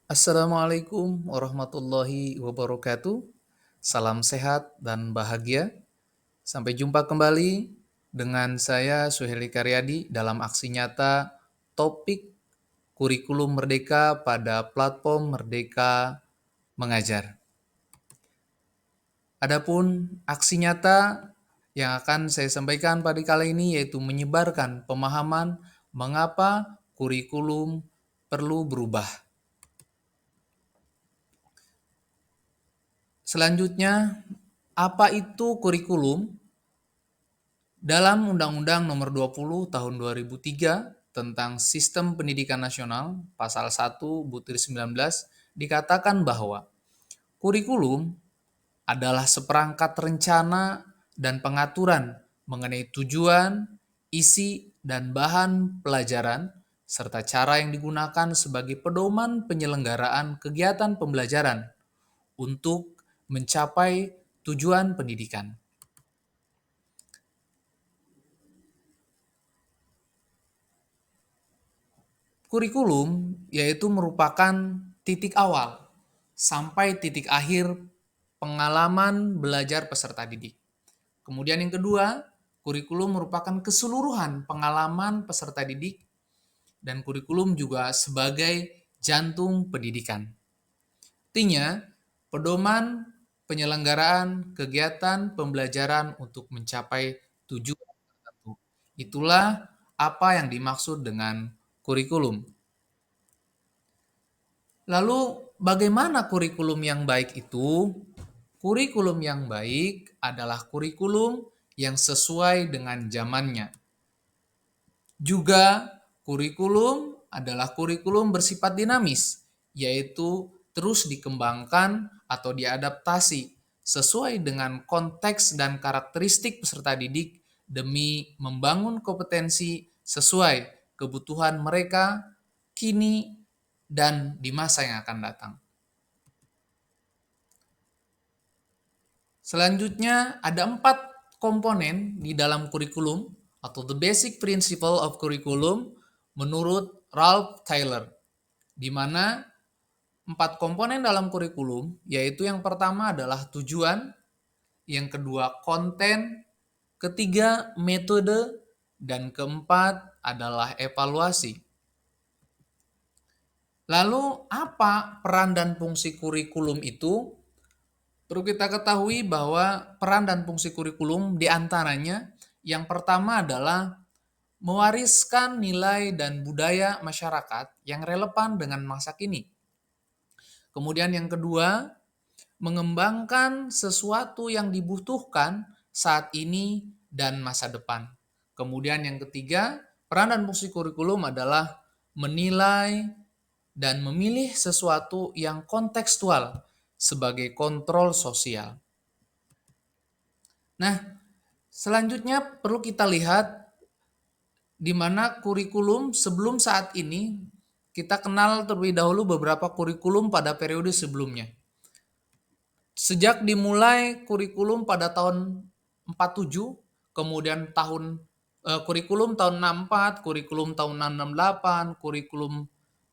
Assalamualaikum warahmatullahi wabarakatuh. Salam sehat dan bahagia. Sampai jumpa kembali dengan saya Suheli Karyadi dalam aksi nyata topik kurikulum merdeka pada platform Merdeka Mengajar. Adapun aksi nyata yang akan saya sampaikan pada kali ini yaitu menyebarkan pemahaman mengapa kurikulum perlu berubah. Selanjutnya, apa itu kurikulum? Dalam Undang-Undang Nomor 20 Tahun 2003 tentang Sistem Pendidikan Nasional, Pasal 1 Butir 19, dikatakan bahwa kurikulum adalah seperangkat rencana dan pengaturan mengenai tujuan, isi, dan bahan pelajaran, serta cara yang digunakan sebagai pedoman penyelenggaraan kegiatan pembelajaran untuk mencapai tujuan pendidikan. Kurikulum yaitu merupakan titik awal sampai titik akhir pengalaman belajar peserta didik. Kemudian yang kedua, kurikulum merupakan keseluruhan pengalaman peserta didik dan kurikulum juga sebagai jantung pendidikan. Artinya, pedoman penyelenggaraan kegiatan pembelajaran untuk mencapai tujuan tertentu. Itulah apa yang dimaksud dengan kurikulum. Lalu bagaimana kurikulum yang baik itu? Kurikulum yang baik adalah kurikulum yang sesuai dengan zamannya. Juga kurikulum adalah kurikulum bersifat dinamis, yaitu terus dikembangkan atau diadaptasi sesuai dengan konteks dan karakteristik peserta didik demi membangun kompetensi sesuai kebutuhan mereka kini dan di masa yang akan datang. Selanjutnya ada 4 komponen di dalam kurikulum atau the basic principle of curriculum menurut Ralph Taylor, di mana 4 komponen dalam kurikulum yaitu yang pertama adalah tujuan, yang kedua konten, ketiga metode, dan keempat adalah evaluasi. Lalu apa peran dan fungsi kurikulum itu? Perlu kita ketahui bahwa peran dan fungsi kurikulum diantaranya yang pertama adalah mewariskan nilai dan budaya masyarakat yang relevan dengan masa kini. Kemudian yang kedua, mengembangkan sesuatu yang dibutuhkan saat ini dan masa depan. Kemudian yang ketiga, peran dan fungsi kurikulum adalah menilai dan memilih sesuatu yang kontekstual sebagai kontrol sosial. Nah, selanjutnya perlu kita lihat di mana kurikulum sebelum saat ini kita kenal terlebih dahulu beberapa kurikulum pada periode sebelumnya. Sejak dimulai kurikulum pada tahun 47, kemudian kurikulum tahun 64, kurikulum tahun 668, kurikulum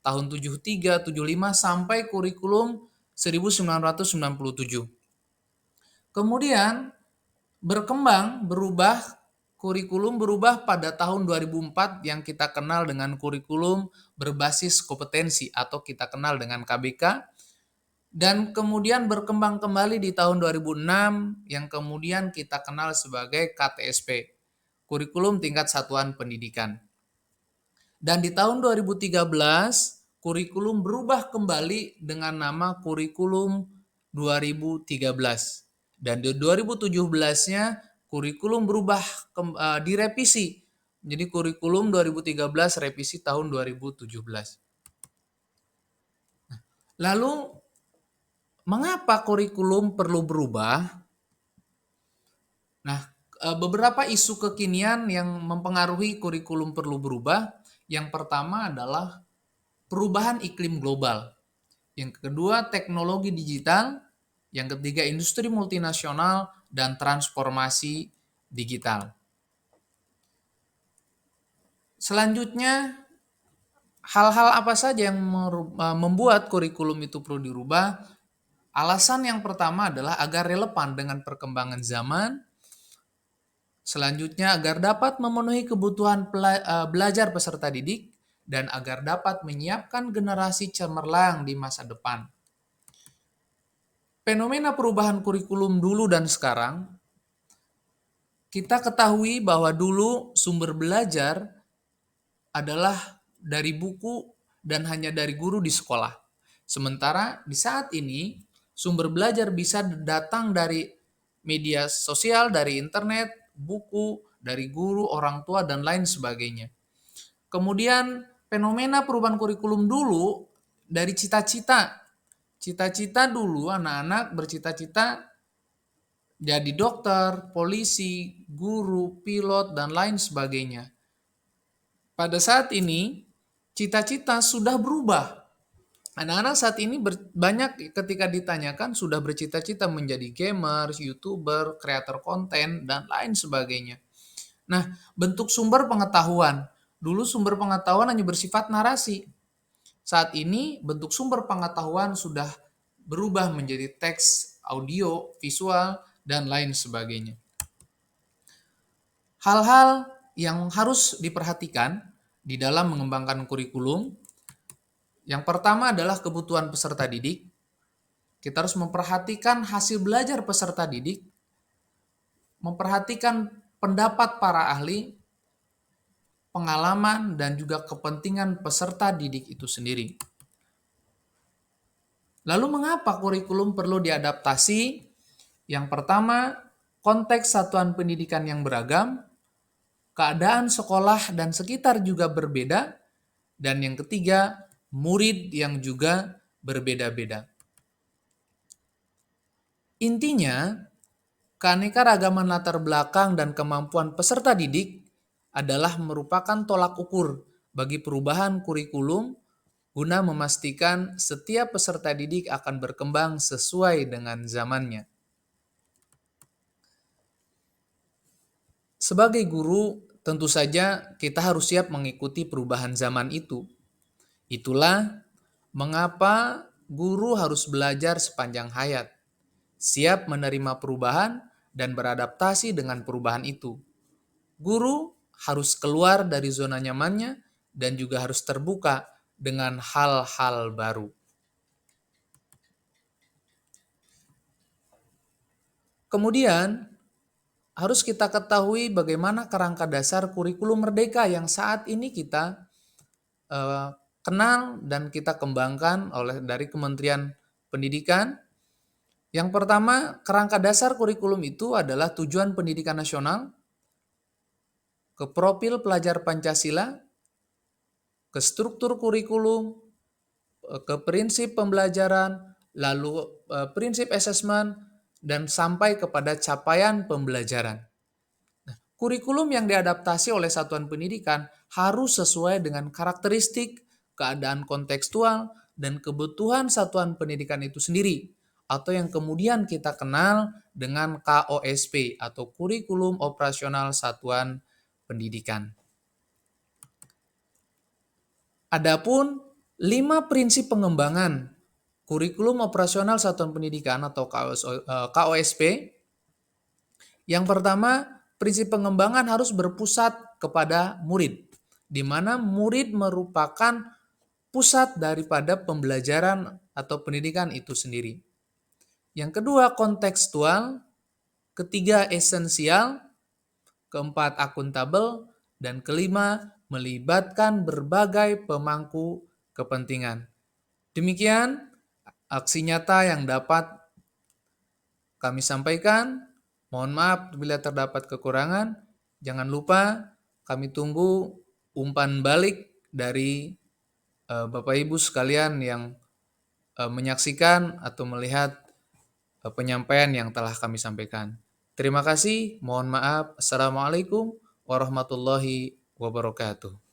tahun 73, 75 sampai kurikulum 1997. Kemudian kurikulum berubah pada tahun 2004 yang kita kenal dengan kurikulum berbasis kompetensi atau kita kenal dengan KBK, dan kemudian berkembang kembali di tahun 2006 yang kemudian kita kenal sebagai KTSP, kurikulum tingkat satuan pendidikan. Dan di tahun 2013 kurikulum berubah kembali dengan nama kurikulum 2013. Dan di 2017-nya kurikulum berubah direvisi menjadi kurikulum 2013 revisi tahun 2017. Lalu mengapa kurikulum perlu berubah? Nah, beberapa isu kekinian yang mempengaruhi kurikulum perlu berubah. Yang pertama adalah perubahan iklim global. Yang kedua, teknologi digital. Yang ketiga, industri multinasional dan transformasi digital. Selanjutnya, Hal-hal apa saja yang membuat kurikulum itu perlu dirubah? Alasan yang pertama adalah agar relevan dengan perkembangan zaman. Selanjutnya agar dapat memenuhi kebutuhan belajar peserta didik dan agar dapat menyiapkan generasi cemerlang di masa depan. Fenomena perubahan kurikulum dulu dan sekarang, kita ketahui bahwa dulu sumber belajar adalah dari buku dan hanya dari guru di sekolah. Sementara di saat ini sumber belajar bisa datang dari media sosial, dari internet, buku, dari guru, orang tua, dan lain sebagainya. Kemudian fenomena perubahan kurikulum dulu dari cita-cita. Cita-cita dulu anak-anak bercita-cita jadi dokter, polisi, guru, pilot, dan lain sebagainya. Pada saat ini, cita-cita sudah berubah. Anak-anak saat ini banyak ketika ditanyakan sudah bercita-cita menjadi gamer, youtuber, kreator konten, dan lain sebagainya. Nah, bentuk sumber pengetahuan. Dulu sumber pengetahuan hanya bersifat narasi. Saat ini bentuk sumber pengetahuan sudah berubah menjadi teks, audio, visual, dan lain sebagainya. Hal-hal yang harus diperhatikan di dalam mengembangkan kurikulum, yang pertama adalah kebutuhan peserta didik. Kita harus memperhatikan hasil belajar peserta didik, memperhatikan pendapat para ahli, pengalaman, dan juga kepentingan peserta didik itu sendiri. Lalu mengapa kurikulum perlu diadaptasi? Yang pertama, konteks satuan pendidikan yang beragam, keadaan sekolah dan sekitar juga berbeda, dan yang ketiga, murid yang juga berbeda-beda. Intinya, keanekaragaman latar belakang dan kemampuan peserta didik adalah merupakan tolak ukur bagi perubahan kurikulum guna memastikan setiap peserta didik akan berkembang sesuai dengan zamannya. Sebagai guru, tentu saja kita harus siap mengikuti perubahan zaman itu. Itulah mengapa guru harus belajar sepanjang hayat, siap menerima perubahan dan beradaptasi dengan perubahan itu. Guru harus keluar dari zona nyamannya dan juga harus terbuka dengan hal-hal baru. Kemudian, harus kita ketahui bagaimana kerangka dasar kurikulum merdeka yang saat ini kita kenal dan kita kembangkan dari Kementerian Pendidikan. Yang pertama, kerangka dasar kurikulum itu adalah tujuan pendidikan nasional, ke profil pelajar Pancasila, ke struktur kurikulum, ke prinsip pembelajaran, lalu prinsip asesmen, dan sampai kepada capaian pembelajaran. Nah, kurikulum yang diadaptasi oleh satuan pendidikan harus sesuai dengan karakteristik, keadaan kontekstual, dan kebutuhan satuan pendidikan itu sendiri, atau yang kemudian kita kenal dengan KOSP atau Kurikulum Operasional Satuan Pendidikan. Adapun 5 prinsip pengembangan Kurikulum Operasional Satuan Pendidikan atau KOSP. Yang pertama, prinsip pengembangan harus berpusat kepada murid, di mana murid merupakan pusat daripada pembelajaran atau pendidikan itu sendiri. Yang kedua, kontekstual. Ketiga, esensial. Keempat, akuntabel. Dan kelima, melibatkan berbagai pemangku kepentingan. Demikian aksi nyata yang dapat kami sampaikan. Mohon maaf bila terdapat kekurangan. Jangan lupa kami tunggu umpan balik dari Bapak Ibu sekalian yang menyaksikan atau melihat penyampaian yang telah kami sampaikan. Terima kasih, mohon maaf. Assalamualaikum warahmatullahi wabarakatuh.